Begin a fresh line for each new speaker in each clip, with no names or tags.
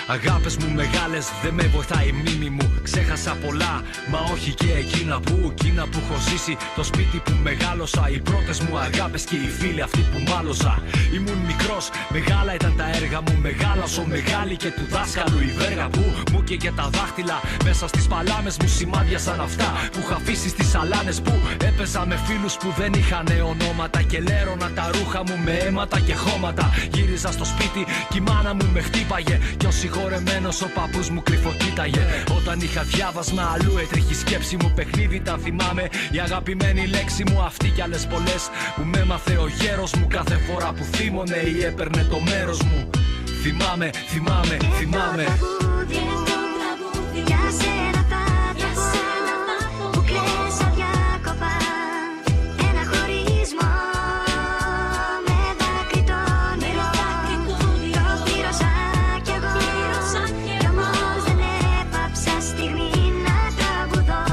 Αγάπες μου μεγάλες, δεν με βοηθάει η μνήμη μου. Ξέχασα πολλά, μα όχι και εκείνα που έχω ζήσει. Το σπίτι που μεγάλωσα, οι πρώτες μου αγάπες και οι φίλοι αυτοί που μάλωσα. Ήμουν μικρός, μεγάλα ήταν τα έργα μου. Μεγάλα όσο μεγάλη και του δάσκαλου η βέργα που μου καίγε τα δάχτυλα. Μέσα στις παλάμες μου σημάδια σαν αυτά που είχα αφήσει στις σαλάνες. Που έπαιζα με φίλους που δεν είχαν ονόματα. Και λέρωνα τα ρούχα μου με αίματα και χώματα. Γύριζα στο σπίτι κι η μάνα μου με χτύπαγε. Κι ο συγχωρεμένος ο παππούς μου κρυφοκοίταγε. Όταν είχα διάβασμα αλλού έτρεχε η σκέψη μου. Παιχνίδι τα θυμάμαι, η αγαπημένη λέξη μου. Αυτή κι άλλες πολλές που με έμαθε ο γέρος μου. Κάθε φορά που θύμωνε ή έπαιρνε το μέρος μου. Θυμάμαι, θυμάμαι, θυμάμαι.
Για σένα θα το πω, που κλαις αδιάκοπα. Ένα χωρισμό με δάκρυ το όνειρο. Το πλήρωσα κι εγώ, κι όμως δεν έπαψα στιγμή να τραγουδώ.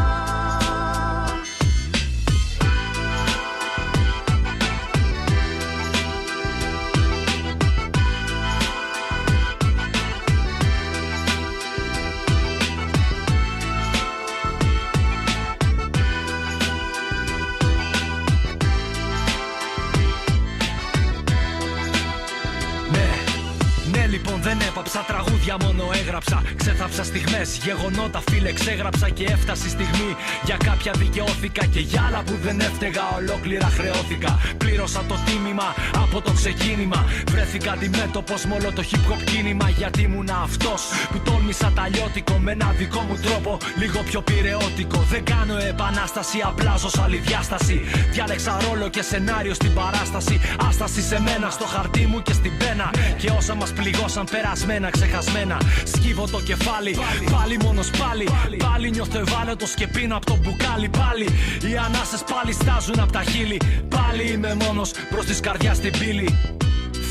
Λοιπόν δεν έπαψα, τραγούδια μόνο έγραψα. Ξέθαψα στιγμές, γεγονότα φίλε ξέγραψα. Και έφτασε η στιγμή, για κάποια δικαιώθηκα. Και για άλλα που δεν έφταιγα, ολόκληρα χρεώθηκα. Πλήρωσα το τίμημα από το ξεκίνημα. Βρέθηκα αντιμέτωπος με όλο το hip hop κίνημα. Γιατί ήμουν αυτός που τόλμησα τα λιώτικο. Με ένα δικό μου τρόπο, λίγο πιο πειραιώτικο. Δεν κάνω επανάσταση, απλά ζω σ' άλλη διάσταση. Διάλεξα ρόλο και σενάριο στην παράσταση. Άσταση σε μένα, στο χαρτί μου και στην πένα. Και όσα μας πληγώσαν περασμένα, ξεχασμένα. Σκύβω το κεφάλι, πάλι μόνος πάλι. Πάλι νιώθω ευάλωτος και πίνω από το μπουκάλι. Πάλι οι ανάσες πάλι στάζουν από τα χείλη. Πάλι είμαι μόνος προς της καρδιάς την πύλη.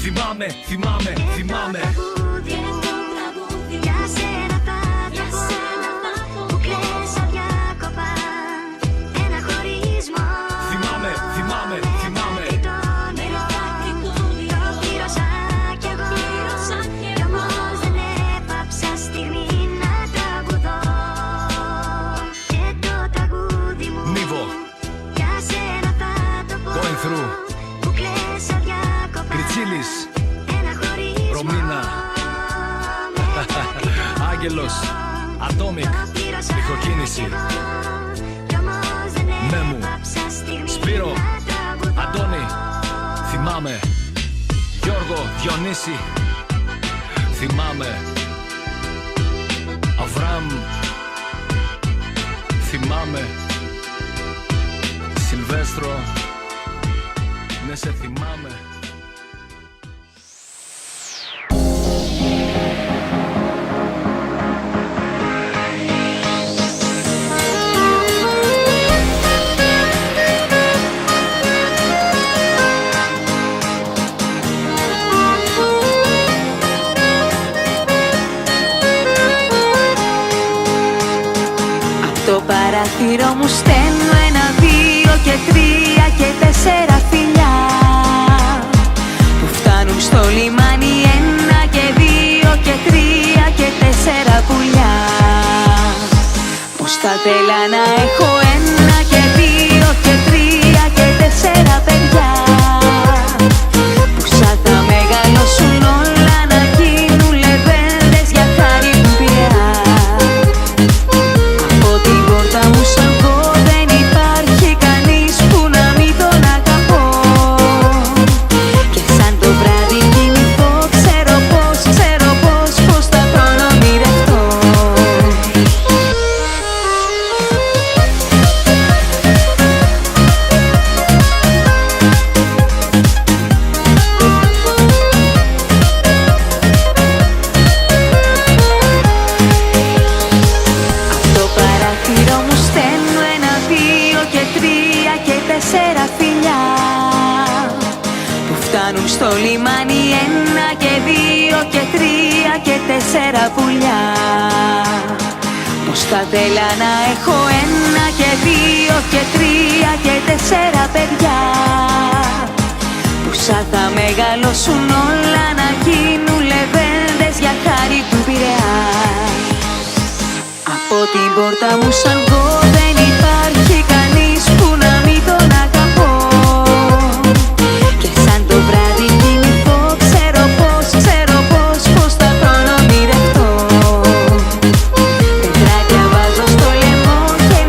Θυμάμαι, θυμάμαι, θυμάμαι.
Για σένα θα το πω, που κλαις αδιάκοπα. Ένα χωρισμό.
Θυμάμαι, θυμάμαι, θυμάμαι.
Το πλήρωσα κι εγώ, κι όμως δεν έπαψα στιγμή να τραγουδώ. Και το τραγούδι μου,
Νίβο,
για σένα θα το πω,
Going Through,
που κλαις αδιάκοπα.
Κριτσίλης,
Ένα χωρισμό.
Ρωμίνα, Άγγελος, Atomic, Ηχοκίνηση, Μέμου, Σπύρο, Αντώνη, θυμάμαι. Γιώργο, Διονύση, θυμάμαι. Αβραάμ, θυμάμαι. Σιλβέστρο, ναι σε θυμάμαι.
Το παράθυρο μου στέλνω 1, 2 και 3 και 4 φιλιά που φτάνουν στο λιμάνι. 1 και 2 και 3 και 4 πουλιά. Πως θα θέλα να έχω 1 και 2 και 3 και 4 παιδιά που σαν θα μεγαλώσουν όλα να γίνουν λεβέντες για χάρη του Πειραιά. Μου σαν πω δεν υπάρχει κανείς που να μην τον αγαπώ. Και σαν το βράδυ κοιμηθώ ξέρω πως θα τον ονειρευτώ. Στο λιμάνι 1 και 2 και 3 και 4 πουλιά. Πως θα θέλα να έχω 1 και 2 και 3 και 4 παιδιά που σαν θα μεγαλώσουν όλα να γίνουν λεβέντες για χάρη του Πειραιά. που σαν εγώ δεν υπάρχει κανείς που να μην τον αγαπώ. Και σαν το βράδυ κοιμηθώ, ξέρω πως θα τον ονειρευτώ. Τετράδια βάζω στο λαιμό και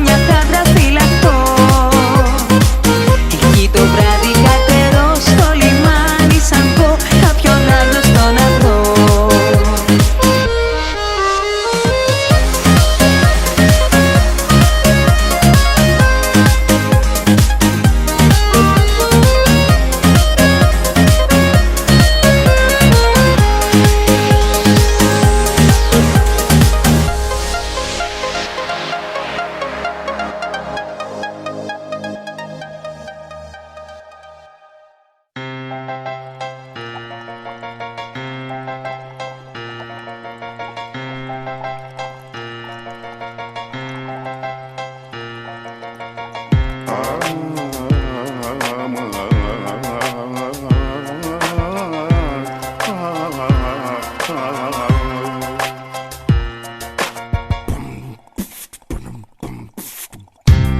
μια χάντρα φυλακτώ. Εκεί το βράδυ καρτερώ στο λιμάνι σαν πω κάποιον άλλο στο να βρω.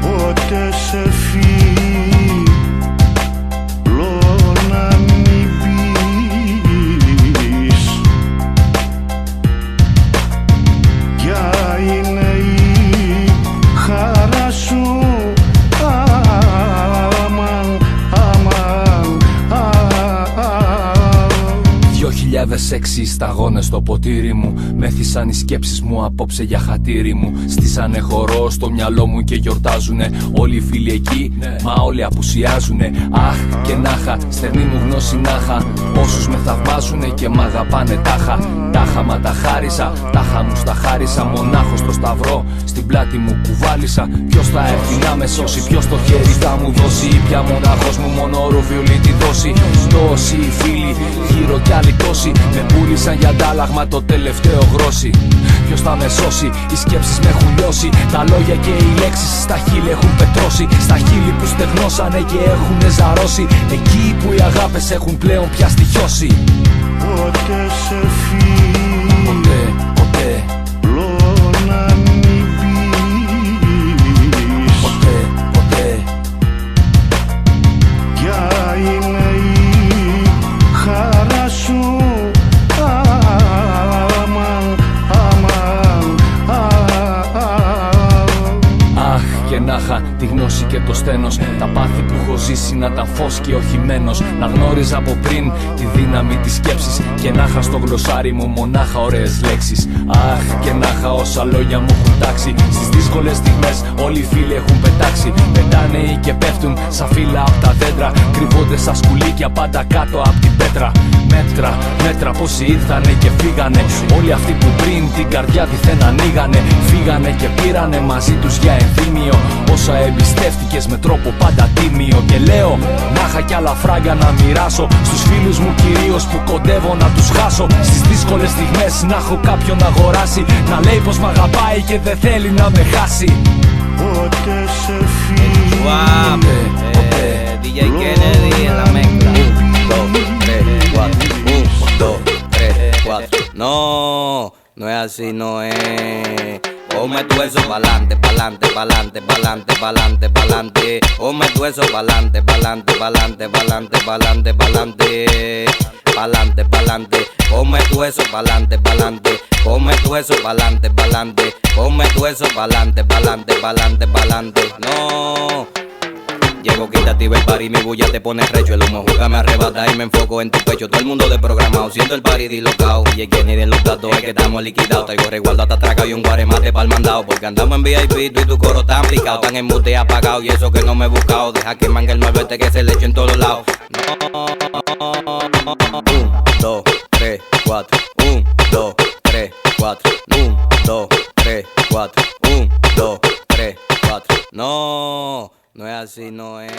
Πότε σε φύγει να μην πεις ποια είναι η χαρά σου. Αμάν, αμάν,
2006 σταγόνες στο ποτήρι μου. Μέθησαν οι σκέψεις μου απόψε για χατήρι μου. Στήσανε χορό στο μυαλό μου και γιορτάζουνε. Όλοι οι φίλοι εκεί, μα όλοι απουσιάζουνε. Αχ και νάχα, στερνή μου γνώση νάχα. Όσους με θαυμάζουνε και μ' αγαπάνε τάχα. Τάχα μα τα χάρισα, τάχα μου στα χάρισα. Μονάχος στο σταυρό, στην πλάτη μου κουβάλισα. Ποιος θα έρθει να με σώσει, ποιος το χέρι θα μου δώσει. Πια μονάχος μου μόνο ρουβιουλί τη δώσει. Τόσοι φίλοι, γύρω κι άλλοι τόσοι. Με πούλησαν για αντάλλαγμα το τελευταίο γρόσι. Ποιος θα με σώσει, οι σκέψεις με έχουν λιώσει. Τα λόγια και οι λέξεις στα χείλη έχουν πετρώσει. Στα χείλη που στεγνώσανε και έχουνε ζαρώσει. Εκεί που οι αγάπες έχουν πλέον πια στοιχιώσει.
Πότε σε φύγει
Ποτέ
να μην πεις
ποτέ
ποια είναι η χαρά σου. Αμάν, αμάν,
Αχ και νάχα τη γνώση και το στένος. Τα πάθη που έχω ζήσει να τα φως και όχι μένος. Να γνώριζα από πριν τη δύναμη της σκέψης. Και νάχα στο γλωσσάρι μου μονάχα ωραίες λέξεις. Αχ και νάχα όσα λόγια μου έχουν τάξει. Στις δύσκολες στιγμές όλοι οι φίλοι έχουν πετάξει. Πετάνε ή και πέφτουν σαν φύλλα απ' τα δέντρα. Κρυβόνται σαν σκουλίκια πάντα κάτω απ' την πέτρα. Μέτρα πόσοι ήρθανε και φύγανε. Όλοι αυτοί που πριν την καρδιά δίθεν ανοίγανε. Φύγανε και πήρανε μαζί τους για ενθύμιο όσα εμπιστεύτηκες με τρόπο πάντα τίμιο. Και λέω να είχα κι άλλα φράγκα να μοιράσω στους φίλους μου κυρίως που κοντεύω να τους χάσω. Στις δύσκολες στιγμές να έχω κάποιον να αγοράσει. Να λέει πως μ' αγαπάει και δεν θέλει να με χάσει.
πότε σε φύγει
DJ Kennedy en la mezcla. 1, 2, 3, 4. 1, 2, 3, 4. No, no es así, no es. Ponme tu eso pa'lante, pa'lante, pa'lante, pa'lante, pa'lante, pa'lante. Ponme tu eso pa'lante, pa'lante, pa'lante, pa'lante, pa'lante, pa'lante. Pa'lante, pa'lante. Ponme tu eso pa'lante, pa'lante. Ponme tu eso pa'lante, pa'lante. Ponme tu eso pa'lante, pa'lante, pa'lante, pa'lante. No. Llego, quítate el party, mi bulla te pone recho. El humo juega me arrebata y me enfoco en tu pecho. Todo el mundo desprogramado, siento el party dislocado. Y el Kenny de los datos es que estamos liquidados. Traigo resguardo hasta atracado y un guaremate pa'l mandado. Porque andamos en VIP, tú y tu coro tan picado. Tan en mute apagado y eso que no me he buscado. Deja que mangue el 9 que se le eche en todos lados. No. 1, 2, 3, 4. 1, 2, 3, 4. 1, 2, 3, 4. 1, 2, 3, 4. No. No es así, no es.